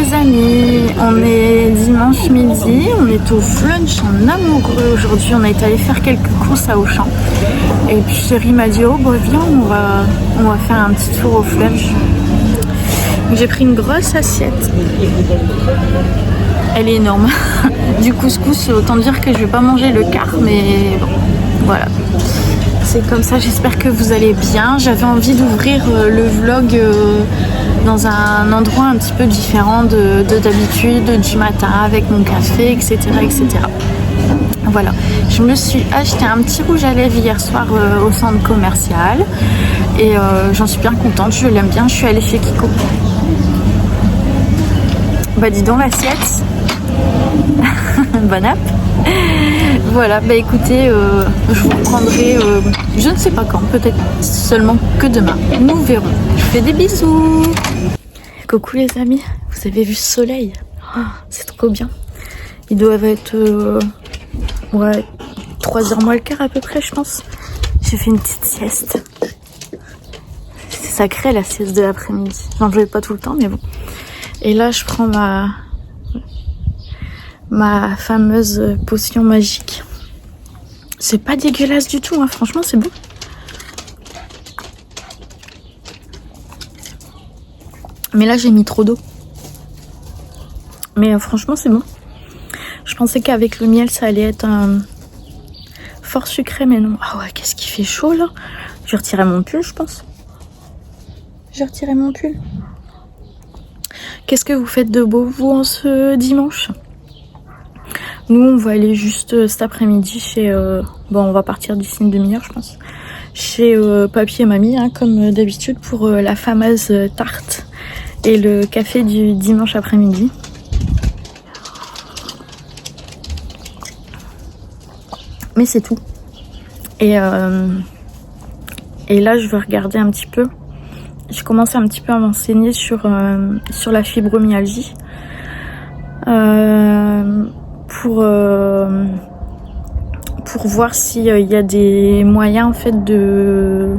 les amis, on est dimanche midi, on est au flunch en amoureux aujourd'hui, on est allé faire quelques courses à Auchan. Et puis chérie m'a dit oh bah viens on va faire un petit tour au flunch. J'ai pris une grosse assiette. Elle est énorme. Du couscous, autant dire que je vais pas manger le quart, mais bon, voilà. C'est comme ça, j'espère que vous allez bien. J'avais envie d'ouvrir le vlog dans un endroit un petit peu différent de d'habitude, du matin, avec mon café, etc., etc. Voilà, je me suis acheté un petit rouge à lèvres hier soir au centre commercial et j'en suis bien contente, je l'aime bien, je suis allée chez Kiko. Bah dis donc l'assiette. Bon app. Voilà, bah écoutez, je vous reprendrai, je ne sais pas quand, peut-être seulement que demain. Nous verrons. Je vous fais des bisous. Coucou les amis, vous avez vu ce soleil? Oh, c'est trop bien. Ils doivent être, ouais, 3h moins le quart à peu près, je pense. J'ai fait une petite sieste. C'est sacré la sieste de l'après-midi. J'en fais pas tout le temps, mais bon. Et là, je prends ma fameuse potion magique. C'est pas dégueulasse du tout, hein. Franchement, c'est bon. Mais là, j'ai mis trop d'eau. Mais franchement, c'est bon. Je pensais qu'avec le miel, ça allait être fort sucré, mais non. Ah ouais, qu'est-ce qui fait chaud, là? Je vais retirer mon pull, je pense. Je vais retirer mon pull. Qu'est-ce que vous faites de beau, vous, en ce dimanche? Nous, on va aller juste cet après-midi chez... bon, on va partir d'ici une demi-heure, je pense. Chez papy et mamie, hein, comme d'habitude, pour la fameuse tarte et le café du dimanche après-midi. Mais c'est tout. Et là, je vais regarder un petit peu. Je commence un petit peu à m'enseigner sur la fibromyalgie. Pour voir s'il y a des moyens en fait de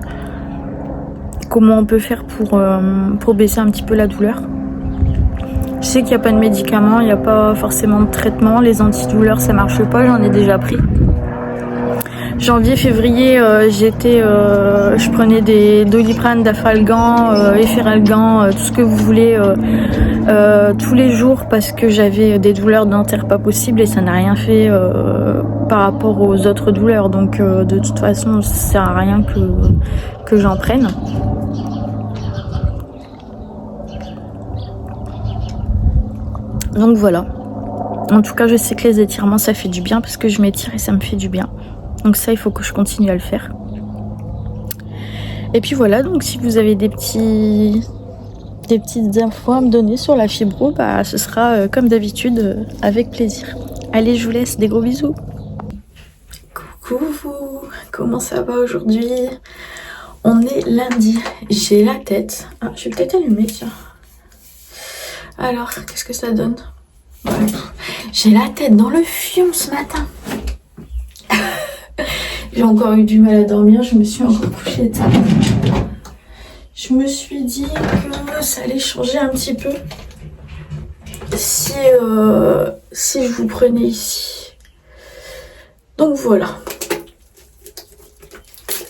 comment on peut faire pour baisser un petit peu la douleur. Je sais qu'il n'y a pas de médicaments, il n'y a pas forcément de traitement, les antidouleurs ça marche pas, j'en ai déjà pris. Janvier, février, je prenais des Doliprane, Dafalgan, Efferalgan, tout ce que vous voulez, tous les jours parce que j'avais des douleurs dentaires pas possibles et ça n'a rien fait par rapport aux autres douleurs. Donc de toute façon, ça sert à rien que j'en prenne. Donc voilà. En tout cas, je sais que les étirements, ça fait du bien parce que je m'étire et ça me fait du bien. Donc ça, il faut que je continue à le faire. Et puis voilà, donc si vous avez des petites infos à me donner sur la fibro, bah ce sera comme d'habitude avec plaisir. Allez, je vous laisse, des gros bisous. Coucou vous, comment ça va aujourd'hui? On est lundi, j'ai la tête. Ah, je vais peut-être allumer, tiens. Alors, qu'est-ce que ça donne? Ouais. J'ai la tête dans le fion ce matin. J'ai encore eu du mal à dormir, je me suis encore couchée tard. Je me suis dit que ça allait changer un petit peu si je vous prenais ici. Donc voilà.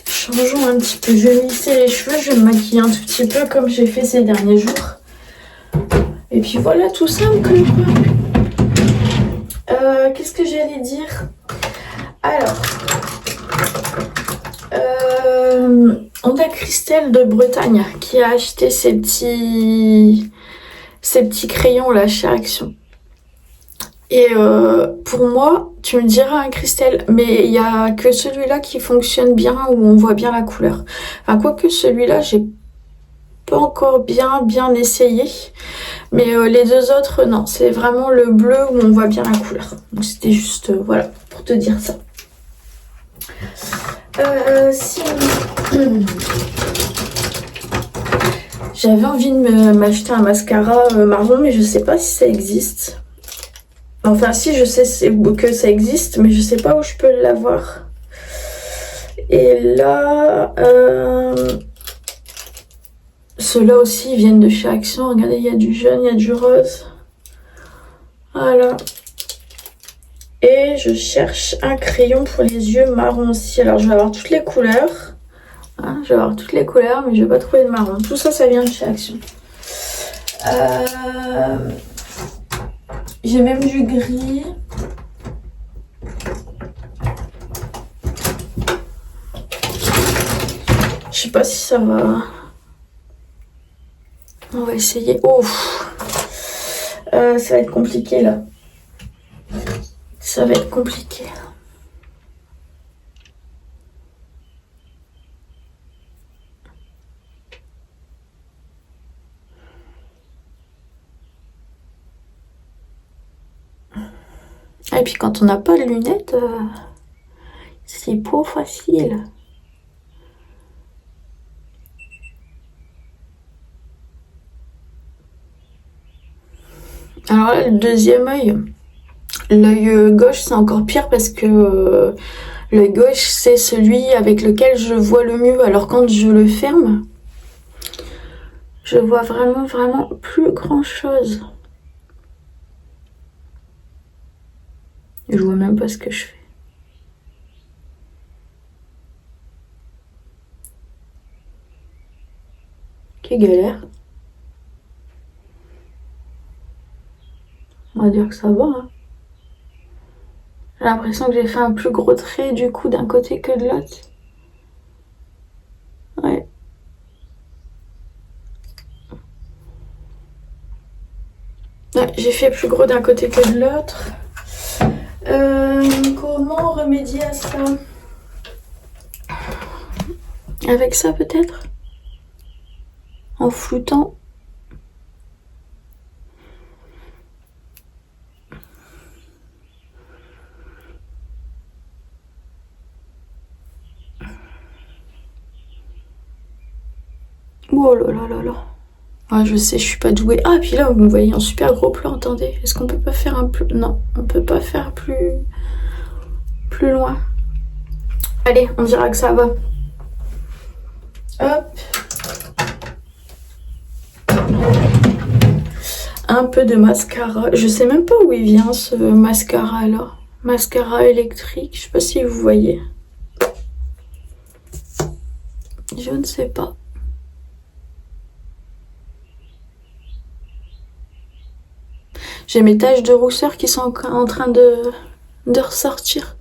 Changeons un petit peu. Je vais lisser les cheveux, je vais me maquiller un tout petit peu comme j'ai fait ces derniers jours. Et puis voilà, tout simple quoi. Qu'est-ce que j'allais dire? Alors, on a Christelle de Bretagne qui a acheté ces petits crayons là chez Action. Et pour moi, tu me diras hein, Christelle, mais il y a que celui-là qui fonctionne bien où on voit bien la couleur. Enfin, quoique celui-là, j'ai pas encore bien essayé. Mais les deux autres, non, c'est vraiment le bleu où on voit bien la couleur. Donc c'était juste, voilà, pour te dire ça. J'avais envie de m'acheter un mascara marron, mais je sais pas si ça existe. Enfin, si, je sais que ça existe, mais je sais pas où je peux l'avoir. Et là, ceux-là aussi, ils viennent de chez Action. Regardez, il y a du jaune, il y a du rose. Voilà. Et je cherche un crayon pour les yeux marron aussi. Alors je vais avoir toutes les couleurs. Hein, je vais avoir toutes les couleurs, mais je vais pas trouver de marron. Tout ça, ça vient de chez Action. J'ai même du gris. Je sais pas si ça va. On va essayer. Oh, ça va être compliqué là. Ça va être compliqué. Et puis quand on n'a pas de lunettes, c'est pas facile. Alors là, le deuxième œil, l'œil gauche, c'est encore pire parce que l'œil gauche, c'est celui avec lequel je vois le mieux. Alors quand je le ferme, je vois vraiment plus grand chose. Je vois même pas ce que je fais. Quelle galère. On va dire que ça va. Hein. J'ai l'impression que j'ai fait un plus gros trait du coup d'un côté que de l'autre. Ouais. Ouais, j'ai fait plus gros d'un côté que de l'autre. Comment remédier à ça? Avec ça peut-être? En floutant? Oh là là là là. Ah, je sais, je suis pas douée. Ah, puis là, vous me voyez en super gros plan, attendez. Est-ce qu'on peut pas faire un plus... Non, on peut pas faire plus loin. Allez, on dira que ça va. Hop. Un peu de mascara. Je sais même pas où il vient ce mascara là. Mascara électrique, je sais pas si vous voyez. Je ne sais pas. J'ai mes taches de rousseur qui sont en train de ressortir.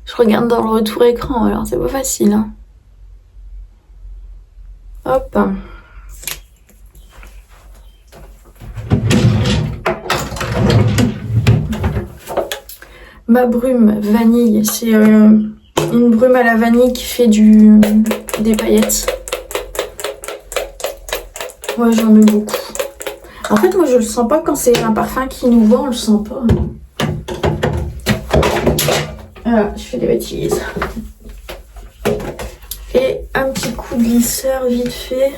Je regarde dans le retour écran, alors c'est pas facile. Hein. Hop. Ma brume vanille, c'est une brume à la vanille qui fait des paillettes. Moi j'en mets beaucoup. En fait moi je le sens pas quand c'est un parfum qui nous vend, on le sent pas. Voilà, je fais des bêtises. Et un petit coup de glisseur vite fait.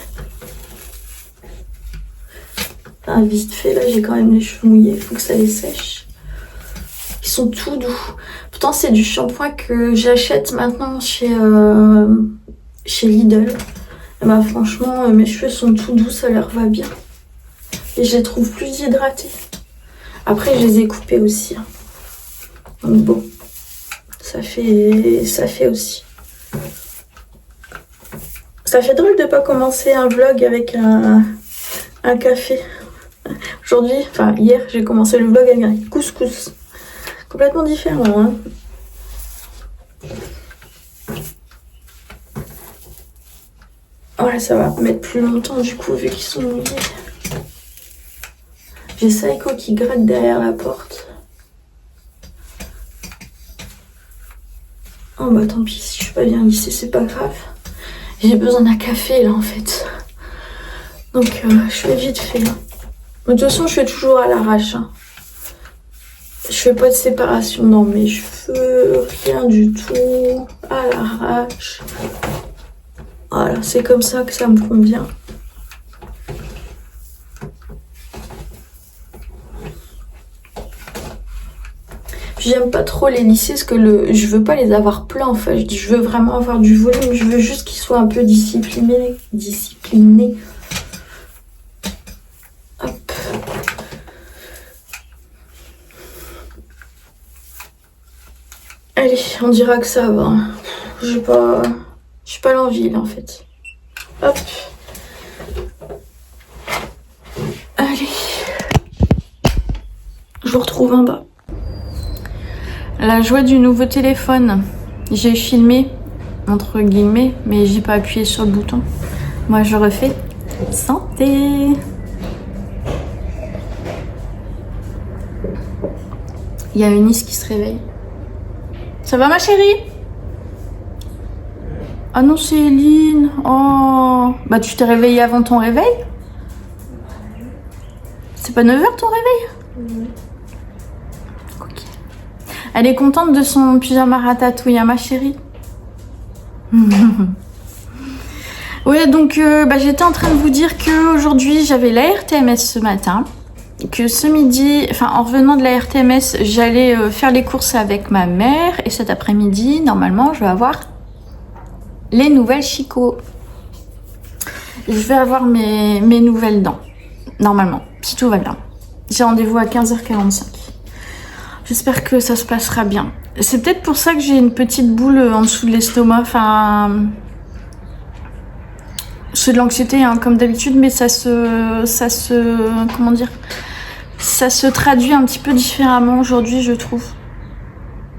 Ah, vite fait, là j'ai quand même les cheveux mouillés, il faut que ça les sèche. Ils sont tout doux. Pourtant c'est du shampoing que j'achète maintenant chez Lidl. Et bah franchement mes cheveux sont tout doux, ça leur va bien. Et je les trouve plus hydratés. Après je les ai coupés aussi. Hein. Donc bon, ça fait aussi. Ça fait drôle de pas commencer un vlog avec un café. Aujourd'hui, enfin hier, j'ai commencé le vlog avec un couscous. Complètement différent. Hein. Voilà, ça va mettre plus longtemps du coup vu qu'ils sont mouillés. J'ai Saiko qui gratte derrière la porte. Oh bah tant pis, si je suis pas bien lissée, c'est pas grave. J'ai besoin d'un café là en fait. Donc je fais vite fait. Hein. De toute façon, je fais toujours à l'arrache. Hein. Je fais pas de séparation dans mes cheveux, rien du tout. À l'arrache. Voilà, c'est comme ça que ça me convient. Puis j'aime pas trop les lisser parce que je veux pas les avoir pleins en fait. Je veux vraiment avoir du volume. Je veux juste qu'ils soient un peu disciplinés. Hop. Allez, on dira que ça va. J'ai pas l'envie là en fait. Hop. Allez. Je vous retrouve en bas. La joie du nouveau téléphone. J'ai filmé, entre guillemets, mais j'ai pas appuyé sur le bouton. Moi je refais santé. Il y a Eunice qui se réveille. Ça va ma chérie? Ah non, c'est Eline. Oh, bah tu t'es réveillée avant ton réveil? C'est pas 9h ton réveil? Ok. Elle est contente de son pyjama ratatouille, hein, ma chérie? Ouais, donc j'étais en train de vous dire qu'aujourd'hui j'avais la RTMS ce matin. Que ce midi, enfin en revenant de la RTMS, j'allais faire les courses avec ma mère. Et cet après-midi, normalement, je vais avoir les nouvelles chicots. Je vais avoir mes nouvelles dents. Normalement, si tout va bien. J'ai rendez-vous à 15h45. J'espère que ça se passera bien. C'est peut-être pour ça que j'ai une petite boule en dessous de l'estomac. Enfin, c'est de l'anxiété, hein, comme d'habitude, mais ça se, comment dire, ça se traduit un petit peu différemment aujourd'hui, je trouve.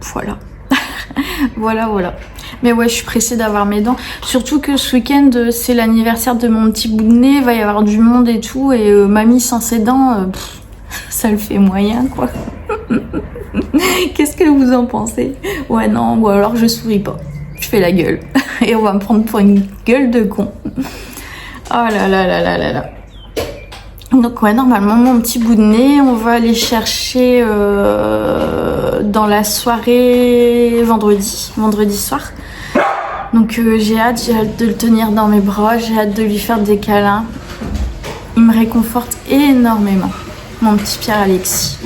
Voilà. voilà. Mais ouais, je suis pressée d'avoir mes dents. Surtout que ce week-end, c'est l'anniversaire de mon petit bout de nez. Il va y avoir du monde et tout. Et mamie sans ses dents, ça le fait moyen, quoi. Qu'est-ce que vous en pensez? Ouais, non, ou alors je souris pas. Je fais la gueule. Et on va me prendre pour une gueule de con. Oh là là. Donc ouais, normalement, mon petit bout de nez, on va aller chercher dans la soirée vendredi soir. Donc j'ai hâte de le tenir dans mes bras, j'ai hâte de lui faire des câlins. Il me réconforte énormément, mon petit Pierre Alexis.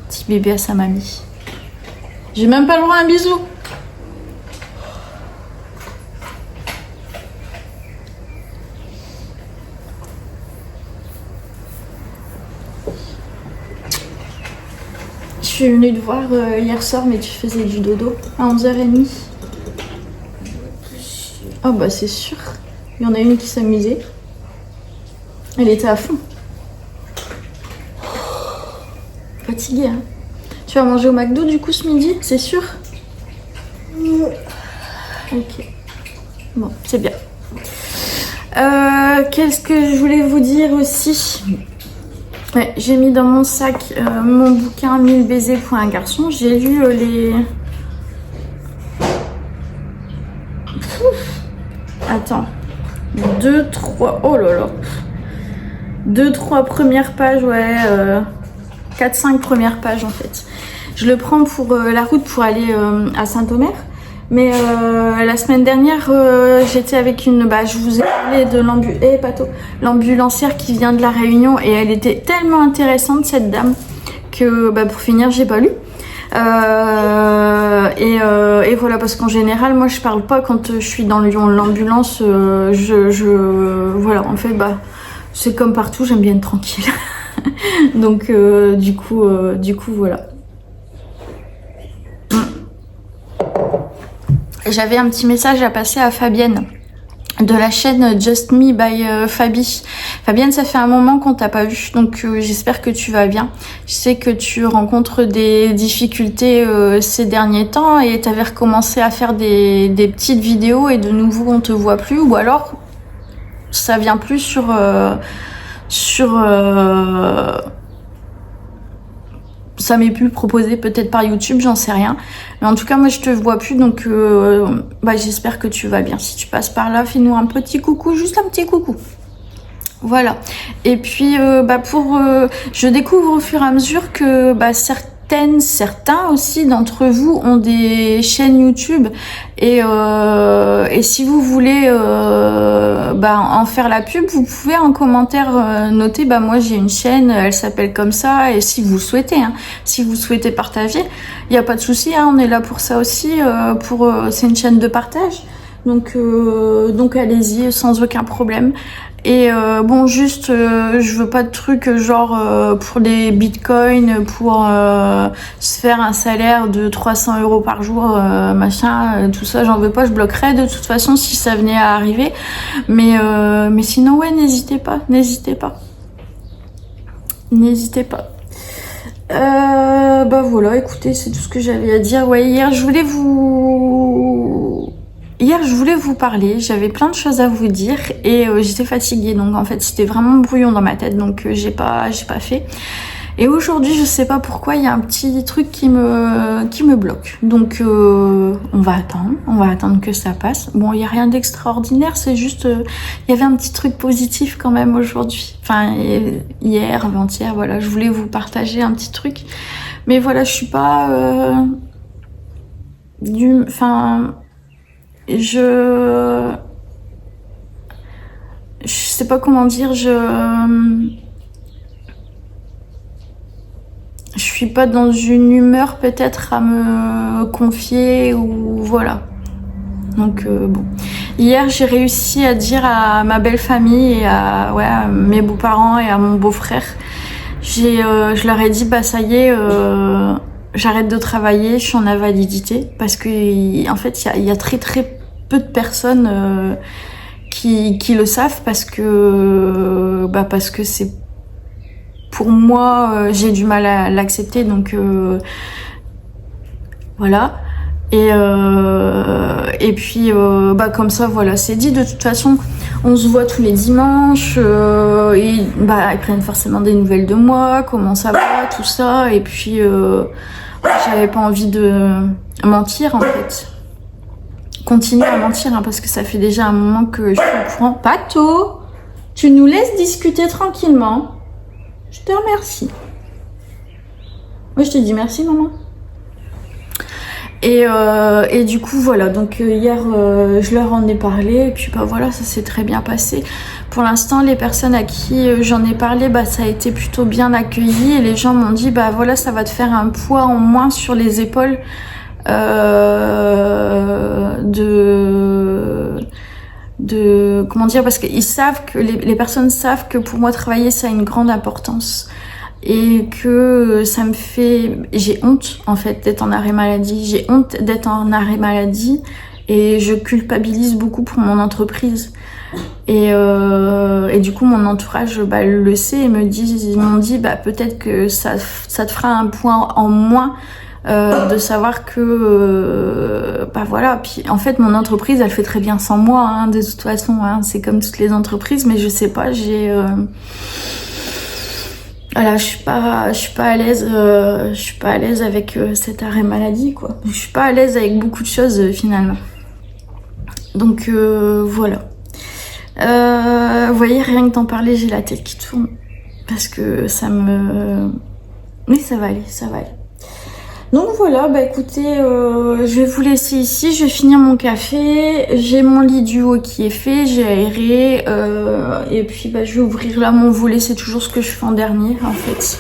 Petit bébé à sa mamie. J'ai même pas le droit à un bisou. Je suis venue te voir hier soir, mais tu faisais du dodo à 11h30. Oh bah c'est sûr. Il y en a une qui s'amusait. Elle était à fond. Fatiguée, hein. Tu vas manger au McDo du coup ce midi, c'est sûr? Ok. Bon, c'est bien. Qu'est-ce que je voulais vous dire aussi? Ouais, j'ai mis dans mon sac mon bouquin 1000 baisers pour un garçon. J'ai lu les... Attends. 2, 3... Oh là là. 2, 3 premières pages, ouais. 4, 5 premières pages en fait. Je le prends pour la route pour aller à Saint-Omer. Mais la semaine dernière, j'étais avec une... je vous ai parlé de l'ambulancière qui vient de La Réunion. Et elle était tellement intéressante, cette dame, que pour finir, j'ai pas lu. Et voilà, parce qu'en général, moi, je parle pas quand je suis dans l'ambulance. Voilà, en fait, c'est comme partout, j'aime bien être tranquille. Donc, du coup, voilà. J'avais un petit message à passer à Fabienne de la chaîne Just Me by Fabi. Fabienne, ça fait un moment qu'on t'a pas vu, donc j'espère que tu vas bien. Je sais que tu rencontres des difficultés ces derniers temps et t'avais recommencé à faire des petites vidéos et de nouveau on te voit plus, ou alors ça vient plus sur ça m'est plus proposé peut-être par YouTube, j'en sais rien. Mais en tout cas, moi, je te vois plus, donc j'espère que tu vas bien. Si tu passes par là, fais-nous un petit coucou, juste un petit coucou. Voilà. Et puis, je découvre au fur et à mesure que certains aussi d'entre vous ont des chaînes YouTube et si vous voulez en faire la pub, vous pouvez en commentaire noter moi j'ai une chaîne, elle s'appelle comme ça, et si vous le souhaitez, si vous souhaitez partager, il n'y a pas de souci, on est là pour ça aussi, c'est une chaîne de partage, donc allez-y sans aucun problème. Et juste, je veux pas de trucs genre pour les bitcoins, pour se faire un salaire de 300 € par jour, machin, tout ça, j'en veux pas, je bloquerai de toute façon si ça venait à arriver. Mais sinon, ouais, n'hésitez pas. Voilà, écoutez, c'est tout ce que j'avais à dire. Ouais, hier, je voulais vous parler, j'avais plein de choses à vous dire et j'étais fatiguée, donc en fait c'était vraiment brouillon dans ma tête, donc j'ai pas fait. Et aujourd'hui, je sais pas pourquoi, il y a un petit truc qui me bloque. Donc on va attendre que ça passe. Bon, il y a rien d'extraordinaire, c'est juste il y avait un petit truc positif quand même aujourd'hui. Enfin hier, avant-hier, voilà, je voulais vous partager un petit truc. Mais voilà, je suis pas je sais pas comment dire, je suis pas dans une humeur peut-être à me confier ou voilà. Donc bon. Hier, j'ai réussi à dire à ma belle famille et à mes beaux-parents et à mon beau-frère, je leur ai dit ça y est, j'arrête de travailler, je suis en invalidité, parce que en fait il y a très très peu de personnes qui le savent, parce que c'est, pour moi, j'ai du mal à l'accepter, donc voilà. Et puis comme ça, voilà, c'est dit. De toute façon, on se voit tous les dimanches, ils prennent forcément des nouvelles de moi, comment ça va, tout ça. Et puis j'avais pas envie de mentir, en fait. Continuer à mentir, parce que ça fait déjà un moment que je suis au courant. Pato, tu nous laisses discuter tranquillement. Je te remercie. Moi, je te dis merci, maman. Et du coup, voilà. Donc hier, je leur en ai parlé. Et puis voilà, ça s'est très bien passé. Pour l'instant, les personnes à qui j'en ai parlé, ça a été plutôt bien accueilli. Et les gens m'ont dit, voilà, ça va te faire un poids en moins sur les épaules. Comment dire, parce qu'ils savent que les personnes savent que pour moi travailler ça a une grande importance, et que j'ai honte en fait d'être en arrêt maladie, et je culpabilise beaucoup pour mon entreprise, et du coup mon entourage le sait, et ils m'ont dit peut-être que ça te fera un point en moins, de savoir que voilà. Puis en fait mon entreprise elle fait très bien sans moi, de toute façon, c'est comme toutes les entreprises, mais je sais pas, voilà, je suis pas à l'aise, avec cet arrêt maladie, quoi. Je suis pas à l'aise avec beaucoup de choses finalement. Donc voilà. Vous voyez, rien que d'en parler, j'ai la tête qui tourne, parce que mais ça va aller. Donc voilà, écoutez, je vais vous laisser ici, je vais finir mon café, j'ai mon lit du haut qui est fait, j'ai aéré, et puis je vais ouvrir là mon volet, c'est toujours ce que je fais en dernier en fait.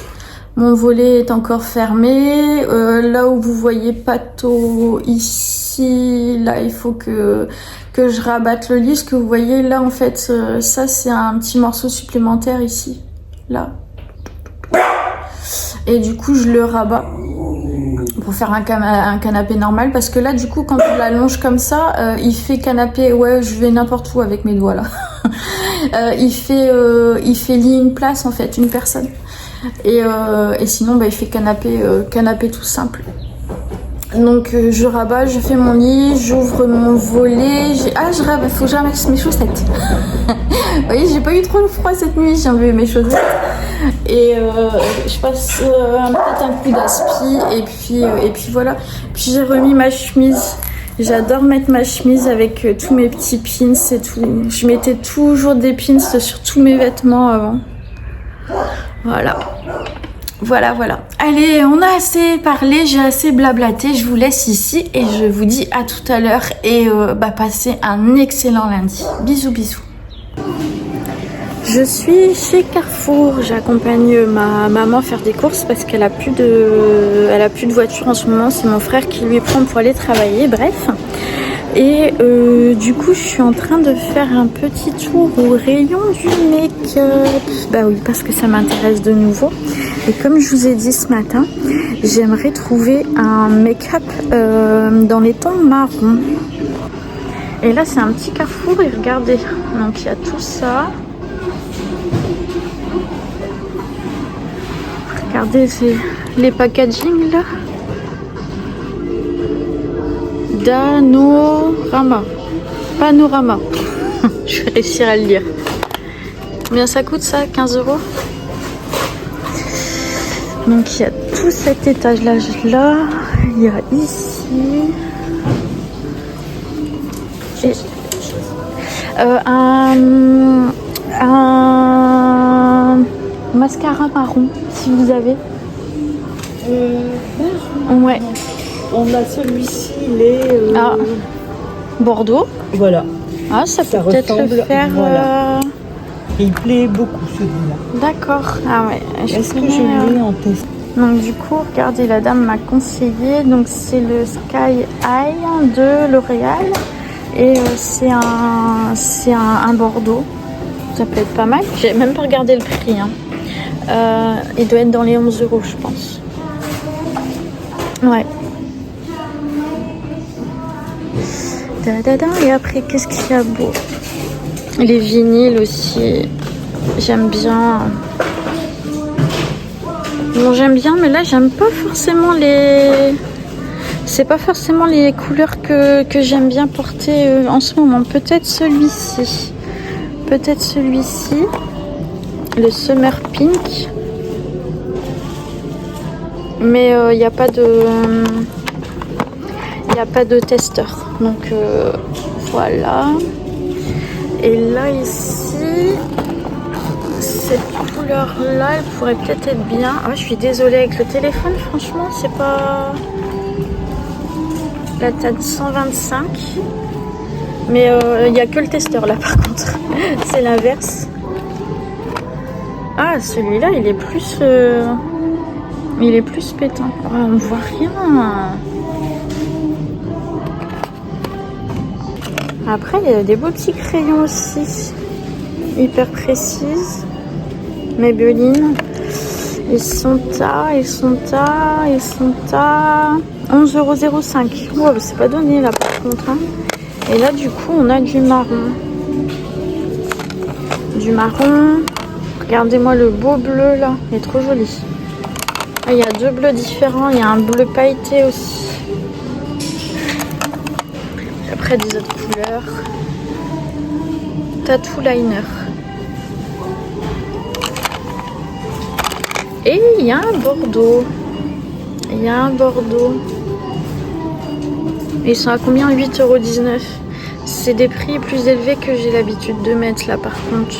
Mon volet est encore fermé, là où vous voyez Pato ici, là il faut que je rabatte le lit, ce que vous voyez là en fait, ça c'est un petit morceau supplémentaire ici, là. Et du coup je le rabats pour faire un canapé normal, parce que là du coup quand on l'allonge comme ça, il fait canapé, ouais je vais n'importe où avec mes doigts là. Il fait lit une place en fait, une personne, et sinon il fait canapé tout simple. Donc je rabats, je fais mon lit, j'ouvre mon volet, je rabats, faut que je ramasse mes chaussettes. Vous voyez, j'ai pas eu trop froid cette nuit, j'ai enlevé mes chaussettes, et je passe peut-être un coup d'aspi, et puis voilà. Puis j'ai remis ma chemise. J'adore mettre ma chemise avec tous mes petits pins et tout. Je mettais toujours des pins sur tous mes vêtements avant. Voilà. Voilà, voilà. Allez, on a assez parlé, j'ai assez blablaté. Je vous laisse ici et je vous dis à tout à l'heure. Et passez un excellent lundi. Bisous, bisous. Je suis chez Carrefour. J'accompagne ma maman faire des courses parce qu'elle a plus de voiture en ce moment. C'est mon frère qui lui prend pour aller travailler. Bref. Et du coup, je suis en train de faire un petit tour au rayon du make-up. Bah oui, parce que ça m'intéresse de nouveau. Et comme je vous ai dit ce matin, j'aimerais trouver un make-up dans les tons marron. Et là, c'est un petit Carrefour et regardez. Donc, il y a tout ça. Regardez, c'est les packaging là. Panorama. Je vais réussir à le lire. Combien ça coûte ça? 15 €. Donc il y a tout cet étage là. Il y a ici. Et, un mascara marron si vous avez. Ouais. On a celui-ci, il est Bordeaux. Voilà. Ah, ça peut peut-être le faire. Voilà. Il plaît beaucoup celui-là. D'accord. Ah ouais. Est-ce que je l'ai en test? Donc du coup, regardez, la dame m'a conseillé. Donc c'est le Sky Eye de L'Oréal et c'est un Bordeaux. Ça peut être pas mal. J'ai même pas regardé le prix. Hein. Il doit être dans les 11 € je pense. Ouais. Et après, qu'est-ce qu'il y a beau? Les vinyles aussi, j'aime bien. Bon, j'aime bien, mais là, j'aime pas forcément les... C'est pas forcément les couleurs que j'aime bien porter en ce moment. Peut-être celui-ci. Peut-être celui-ci. Le Summer Pink. Mais il n'y a pas de... Il n'y a pas de testeur. Donc voilà. Et là ici, cette couleur là, elle pourrait peut-être être bien. Ah, je suis désolée avec le téléphone, franchement, c'est pas... Là, t'as 125. Mais il n'y a que le testeur là par contre. C'est l'inverse. Ah, celui-là, il est plus... Il est plus pétant. Oh, on voit rien. Après, il y a des beaux petits crayons aussi. Hyper précises. Maybelline. Ils sont à 11,05 €. Wow, c'est pas donné là par contre. Hein. Et là, du coup, on a du marron. Du marron. Regardez-moi le beau bleu là. Il est trop joli. Ah, il y a deux bleus différents. Il y a un bleu pailleté aussi. Après des autres couleurs. Tattoo liner. Et il y a un Bordeaux. Ils sont à combien? 8,19 €. C'est des prix plus élevés que j'ai l'habitude de mettre là par contre.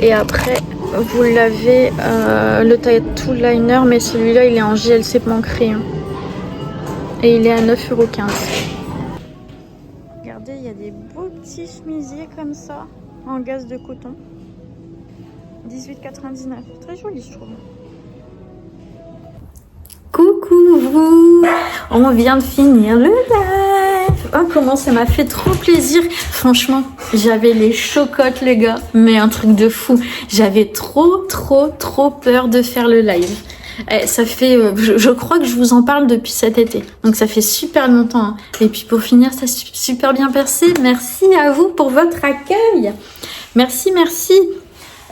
Et après, vous l'avez le tattoo liner, mais celui-là il est en GLC mon crayon. Et il est à 9,15 €. Regardez, il y a des beaux petits chemisiers comme ça, en gaze de coton. 18,99 €. Très joli, je trouve. Coucou vous! On vient de finir le live. Oh, comment ça m'a fait trop plaisir. Franchement, j'avais les chocottes, les gars. Mais un truc de fou. J'avais trop peur de faire le live. Ça fait, je crois que je vous en parle depuis cet été. Donc ça fait super longtemps. Hein. Et puis pour finir, ça a super bien passé. Merci à vous pour votre accueil. Merci.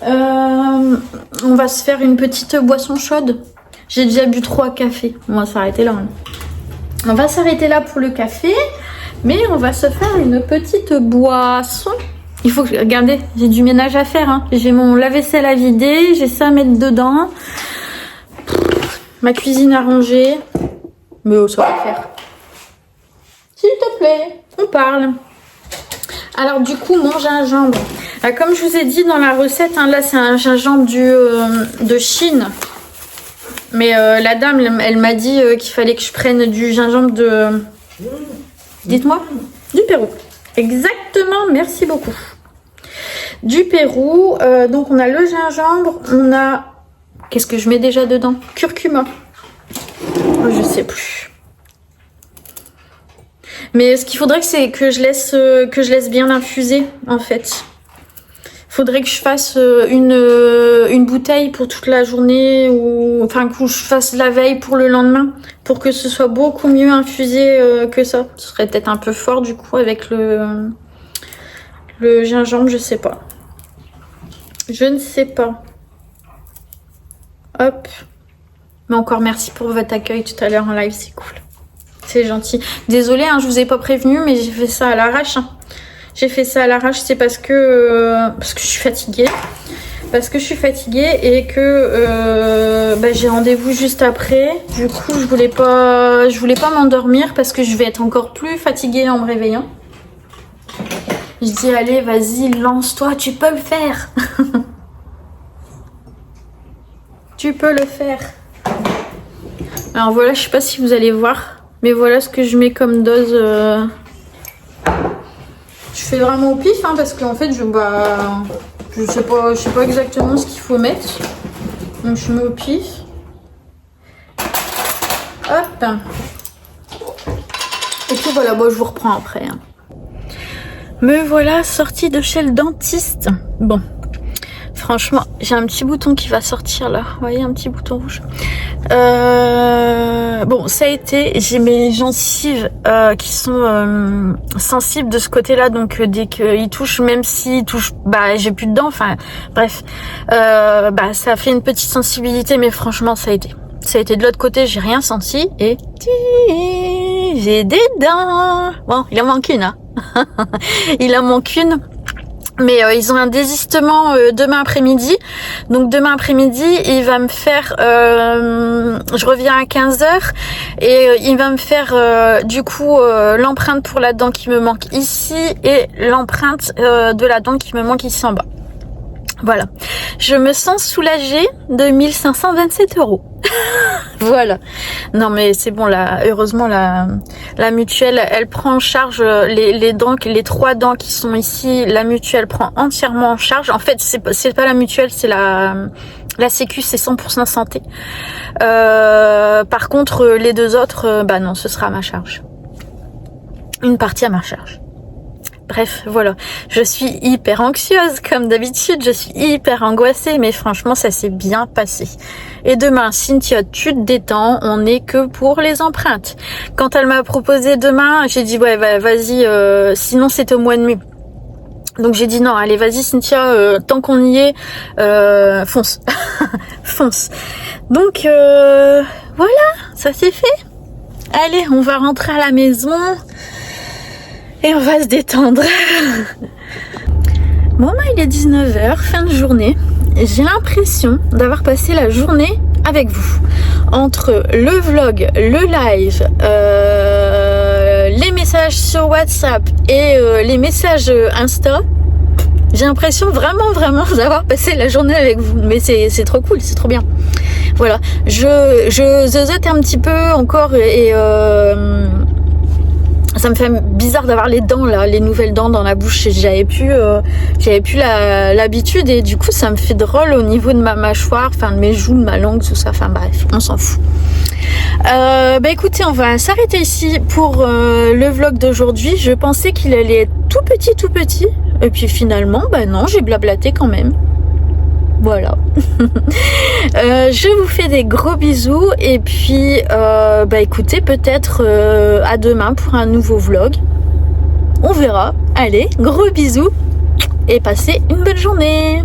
On va se faire une petite boisson chaude. J'ai déjà bu 3 cafés. On va s'arrêter là. Hein. On va s'arrêter là pour le café. Mais on va se faire une petite boisson. Il faut que... Regardez, j'ai du ménage à faire. Hein. J'ai mon lave-vaisselle à vider. J'ai ça à mettre dedans. Ma cuisine à ranger. Mais ça va faire. S'il te plaît, on parle. Alors du coup, mon gingembre. Comme je vous ai dit dans la recette, hein, là c'est un gingembre de Chine. Mais la dame, elle m'a dit qu'il fallait que je prenne du gingembre de... Dites-moi. Du Pérou. Exactement, merci beaucoup. Du Pérou. Donc on a le gingembre, on a... Qu'est-ce que je mets déjà dedans? Curcuma. Oh, je sais plus. Mais ce qu'il faudrait, c'est que je laisse bien infuser, en fait. Faudrait que je fasse une bouteille pour toute la journée, ou enfin que je fasse la veille pour le lendemain, pour que ce soit beaucoup mieux infusé que ça. Ce serait peut-être un peu fort du coup avec le gingembre, je sais pas. Je ne sais pas. Hop. Mais encore merci pour votre accueil tout à l'heure en live, c'est cool. C'est gentil. Désolée, hein, je vous ai pas prévenu, mais j'ai fait ça à l'arrache. Hein. J'ai fait ça à l'arrache, c'est parce que je suis fatiguée. Parce que je suis fatiguée et que j'ai rendez-vous juste après. Du coup, je voulais pas m'endormir parce que je vais être encore plus fatiguée en me réveillant. Je dis allez, vas-y, lance-toi, tu peux le faire. Tu peux le faire. Alors voilà, je sais pas si vous allez voir, mais voilà ce que je mets comme dose. Je fais vraiment au pif, hein, parce qu'en fait, je sais pas exactement ce qu'il faut mettre. Donc je mets au pif. Hop. Et puis voilà, bon, je vous reprends après. Hein. Me voilà sortie de chez le dentiste. Bon. Franchement, j'ai un petit bouton qui va sortir là. Vous voyez, un petit bouton rouge. Bon, ça a été. J'ai mes gencives qui sont sensibles de ce côté-là. Donc, dès qu'ils touchent, même s'ils touchent, j'ai plus de dents. Enfin, bref. Ça a fait une petite sensibilité. Mais franchement, ça a été. Ça a été de l'autre côté, j'ai rien senti. Et j'ai des dents. Bon, il en manque une. Hein. Il en manque une. Mais ils ont un désistement demain après-midi. Donc demain après-midi, il va me faire... je reviens à 15h. Et il va me faire du coup l'empreinte pour la dent qui me manque ici. Et l'empreinte de la dent qui me manque ici en bas. Voilà. Je me sens soulagée de 1527 €. Voilà. Non mais c'est bon là. Heureusement la mutuelle, elle prend en charge les dents, les 3 dents qui sont ici. La mutuelle prend entièrement en charge. En fait, c'est pas la mutuelle, c'est la Sécu, c'est 100% santé. Par contre, les 2 autres, non, ce sera à ma charge. Une partie à ma charge. Bref, voilà. Je suis hyper anxieuse, comme d'habitude. Je suis hyper angoissée, mais franchement, ça s'est bien passé. Et demain, Cynthia, tu te détends. On n'est que pour les empreintes. Quand elle m'a proposé demain, j'ai dit, ouais, vas-y, sinon c'est au mois de mai. Donc j'ai dit non, allez, vas-y, Cynthia, tant qu'on y est, fonce. Fonce. Donc, voilà, ça c'est fait. Allez, on va rentrer à la maison. Et on va se détendre. Bon, il est 19h, fin de journée. J'ai l'impression d'avoir passé la journée avec vous. Entre le vlog, le live, les messages sur WhatsApp et les messages Insta. J'ai l'impression vraiment d'avoir passé la journée avec vous. Mais c'est trop cool, c'est trop bien. Voilà. Je zozote un petit peu encore et ça me fait bizarre d'avoir les dents là, les nouvelles dents dans la bouche. J'avais plus l'habitude et du coup ça me fait drôle au niveau de ma mâchoire, enfin de mes joues, de ma langue, tout ça. Enfin bref, on s'en fout. Écoutez, on va s'arrêter ici pour le vlog d'aujourd'hui. Je pensais qu'il allait être tout petit et puis finalement, non, j'ai blablaté quand même. Voilà. Je vous fais des gros bisous et puis écoutez, peut-être à demain pour un nouveau vlog. On verra. Allez, gros bisous et passez une bonne journée.